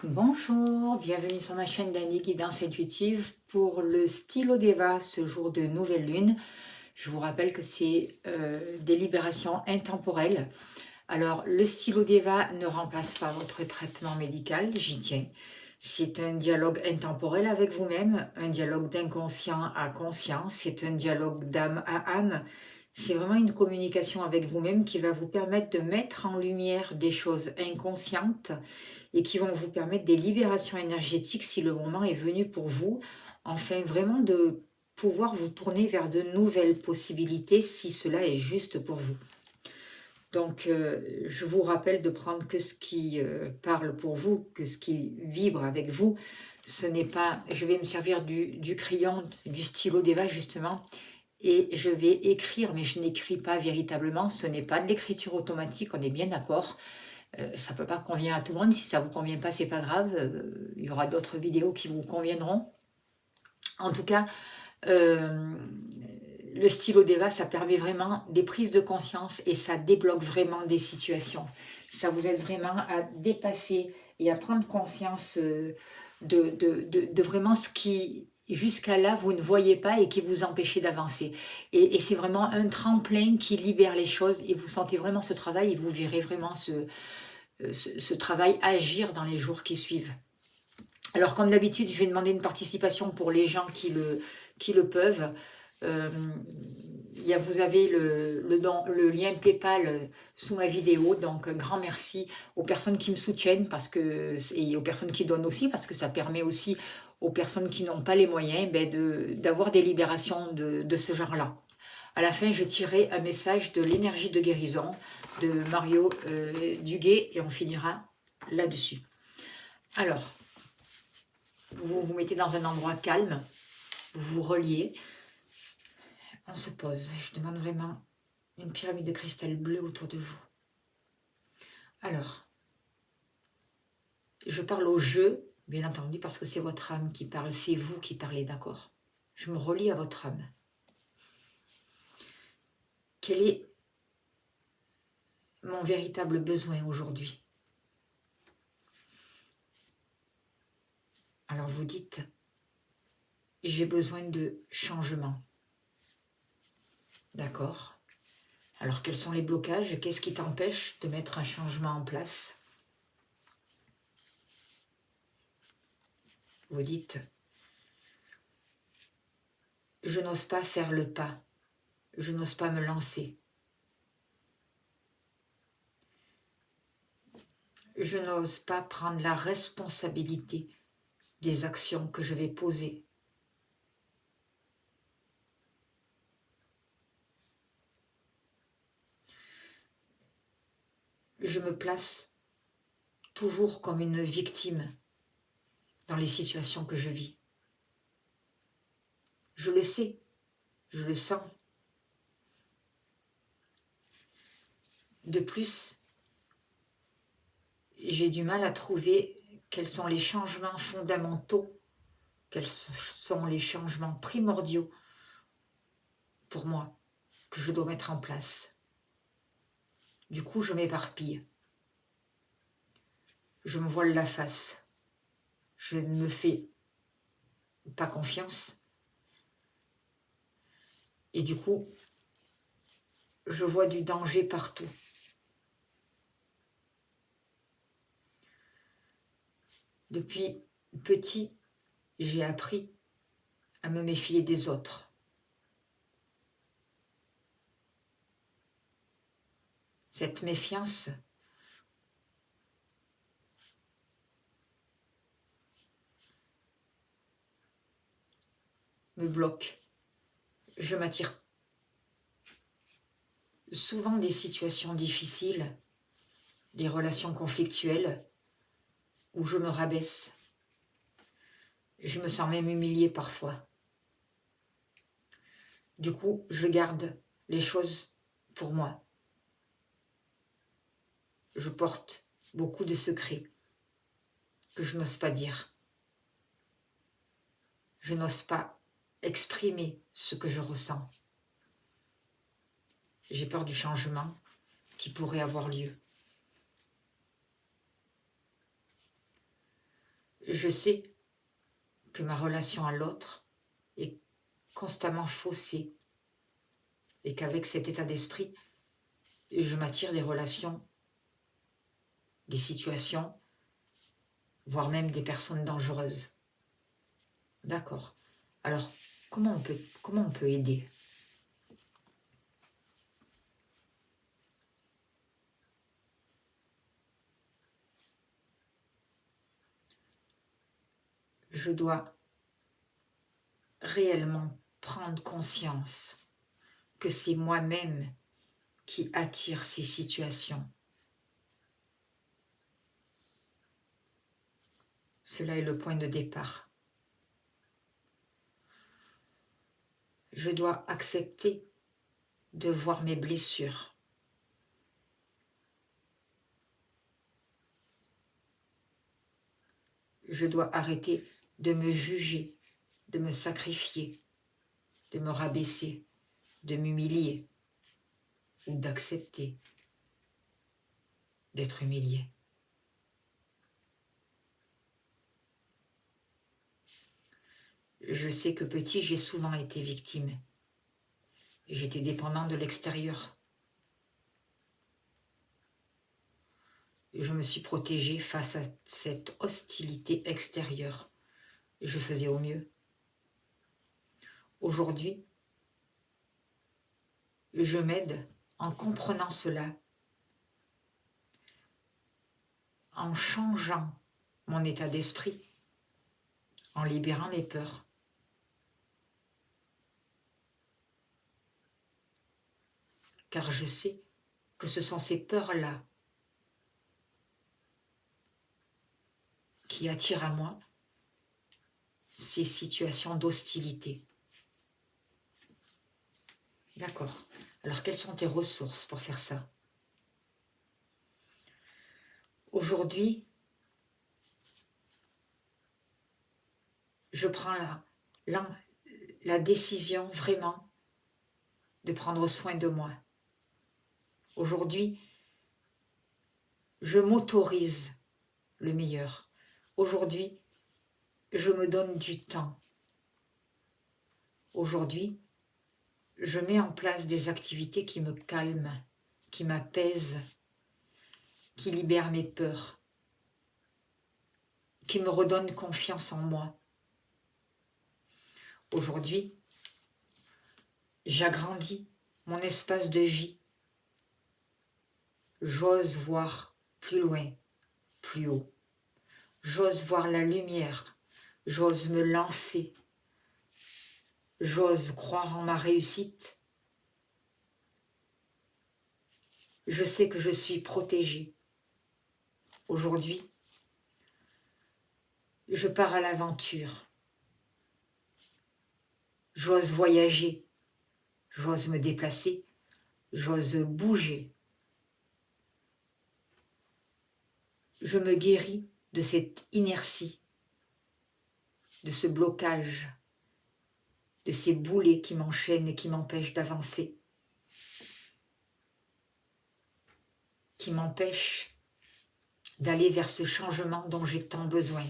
Bonjour, bienvenue sur ma chaîne d'Annie Guidance Intuitive pour le stylo Deva ce jour de nouvelle lune. Je vous rappelle que c'est des libérations intemporelles. Alors le stylo Deva ne remplace pas votre traitement médical, j'y tiens. C'est un dialogue intemporel avec vous-même, un dialogue d'inconscient à conscient, c'est un dialogue d'âme à âme. C'est vraiment une communication avec vous-même qui va vous permettre de mettre en lumière des choses inconscientes et qui vont vous permettre des libérations énergétiques si le moment est venu pour vous, enfin vraiment de pouvoir vous tourner vers de nouvelles possibilités si cela est juste pour vous. Donc, je vous rappelle de prendre que ce qui parle pour vous, que ce qui vibre avec vous. Ce n'est pas, je vais me servir du crayon, du stylo Deva justement, et je vais écrire, mais je n'écris pas véritablement. Ce n'est pas de l'écriture automatique, on est bien d'accord. Ça ne peut pas convenir à tout le monde. Si ça ne vous convient pas, c'est pas grave. Il y aura d'autres vidéos qui vous conviendront. En tout cas, le stylo Deva, ça permet vraiment des prises de conscience et ça débloque vraiment des situations. Ça vous aide vraiment à dépasser et à prendre conscience de vraiment ce qui, jusqu'à là, vous ne voyez pas et qui vous empêchait d'avancer. Et c'est vraiment un tremplin qui libère les choses et vous sentez vraiment ce travail et vous verrez vraiment ce travail agir dans les jours qui suivent. Alors comme d'habitude, je vais demander une participation pour les gens qui le peuvent. Vous avez le lien PayPal sous ma vidéo, donc un grand merci aux personnes qui me soutiennent et aux personnes qui donnent aussi, parce que ça permet aussi aux personnes qui n'ont pas les moyens d'avoir des libérations de ce genre-là. À la fin, je tirerai un message de l'énergie de guérison de Mario Duguay et on finira là-dessus. Alors, vous vous mettez dans un endroit calme, vous vous reliez, on se pose. Je demande vraiment une pyramide de cristal bleu autour de vous. Alors, je parle au jeu, bien entendu, parce que c'est votre âme qui parle, c'est vous qui parlez, d'accord? Je me relie à votre âme. Quel est mon véritable besoin aujourd'hui? Alors vous dites, j'ai besoin de changement. D'accord. Alors quels sont les blocages? Qu'est-ce qui t'empêche de mettre un changement en place? Vous dites, je n'ose pas faire le pas. Je n'ose pas me lancer. Je n'ose pas prendre la responsabilité des actions que je vais poser. Je me place toujours comme une victime dans les situations que je vis. Je le sais, je le sens. De plus, j'ai du mal à trouver quels sont les changements fondamentaux, quels sont les changements primordiaux pour moi que je dois mettre en place. Du coup, je m'éparpille. Je me voile la face. Je ne me fais pas confiance. Et du coup, je vois du danger partout. Depuis petit, j'ai appris à me méfier des autres. Cette méfiance me bloque. Je m'attire souvent des situations difficiles, des relations conflictuelles, où je me rabaisse. Je me sens même humiliée parfois. Du coup, je garde les choses pour moi. Je porte beaucoup de secrets que je n'ose pas dire. Je n'ose pas exprimer ce que je ressens. J'ai peur du changement qui pourrait avoir lieu. Je sais que ma relation à l'autre est constamment faussée et qu'avec cet état d'esprit, je m'attire des relations, des situations, voire même des personnes dangereuses. D'accord. Alors, comment on peut aider? Je dois réellement prendre conscience que c'est moi-même qui attire ces situations. Cela est le point de départ. Je dois accepter de voir mes blessures. Je dois arrêter de me juger, de me sacrifier, de me rabaisser, de m'humilier ou d'accepter d'être humilié. Je sais que petit, j'ai souvent été victime. J'étais dépendant de l'extérieur. Je me suis protégée face à cette hostilité extérieure. Je faisais au mieux. Aujourd'hui, je m'aide en comprenant cela, en changeant mon état d'esprit, en libérant mes peurs. Car je sais que ce sont ces peurs-là qui attirent à moi ces situations d'hostilité. D'accord. Alors, quelles sont tes ressources pour faire ça? Aujourd'hui, je prends la décision vraiment de prendre soin de moi. Aujourd'hui, je m'autorise le meilleur. Aujourd'hui, je me donne du temps. Aujourd'hui, je mets en place des activités qui me calment, qui m'apaisent, qui libèrent mes peurs, qui me redonnent confiance en moi. Aujourd'hui, j'agrandis mon espace de vie. J'ose voir plus loin, plus haut. J'ose voir la lumière. J'ose me lancer. J'ose croire en ma réussite. Je sais que je suis protégée. Aujourd'hui, je pars à l'aventure. J'ose voyager. J'ose me déplacer. J'ose bouger. Je me guéris de cette inertie, de ce blocage, de ces boulets qui m'enchaînent et qui m'empêchent d'avancer, qui m'empêchent d'aller vers ce changement dont j'ai tant besoin.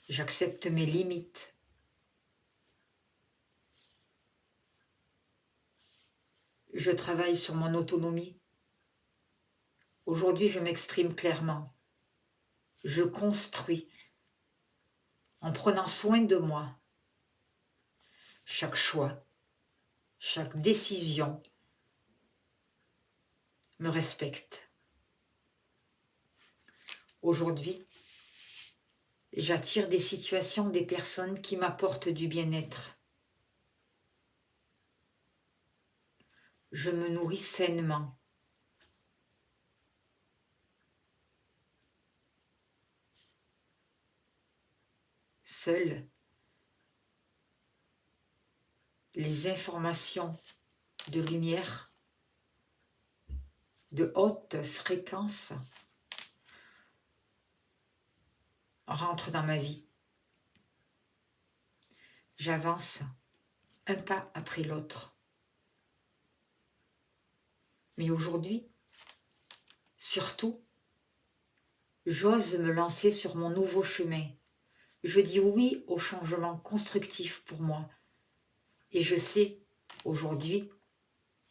J'accepte mes limites. Je travaille sur mon autonomie. Aujourd'hui, je m'exprime clairement. Je construis en prenant soin de moi. Chaque choix, chaque décision me respecte. Aujourd'hui, j'attire des situations, des personnes qui m'apportent du bien-être. Je me nourris sainement. Seules les informations de lumière, de haute fréquence, rentrent dans ma vie. J'avance un pas après l'autre. Mais aujourd'hui, surtout, J'ose me lancer sur mon nouveau chemin. Je dis oui au changement constructif pour moi. Et je sais aujourd'hui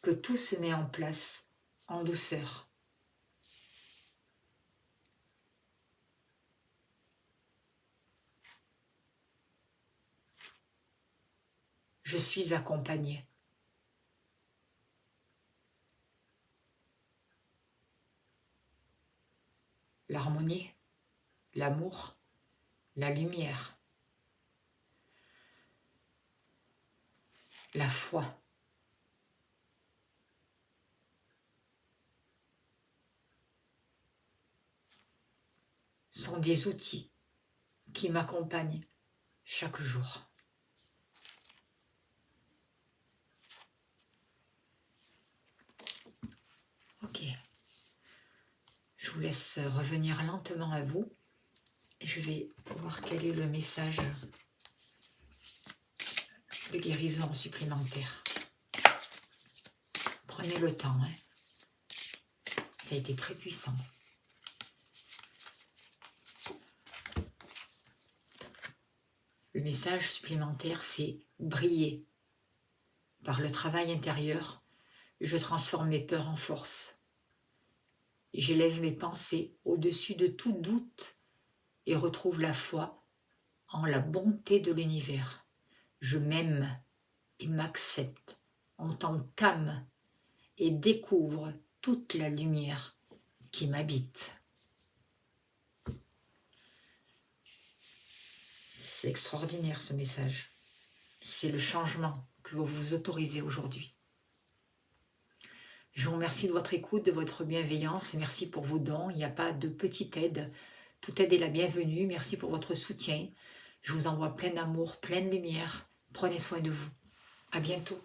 que tout se met en place en douceur. Je suis accompagnée. L'harmonie, l'amour, la lumière, la foi. Sont des outils qui m'accompagnent chaque jour. Ok. Je vous laisse revenir lentement à vous. Et je vais voir quel est le message de guérison supplémentaire. Prenez le temps. Ça a été très puissant. Le message supplémentaire, c'est briller. Par le travail intérieur, je transforme mes peurs en force. J'élève mes pensées au-dessus de tout doute et retrouve la foi en la bonté de l'univers. Je m'aime et m'accepte en tant qu'âme et découvre toute la lumière qui m'habite. C'est extraordinaire ce message. C'est le changement que vous vous autorisez aujourd'hui. Je vous remercie de votre écoute, de votre bienveillance. Merci pour vos dons. Il n'y a pas de petite aide. Toute aide est la bienvenue. Merci pour votre soutien. Je vous envoie plein d'amour, plein de lumière. Prenez soin de vous. À bientôt.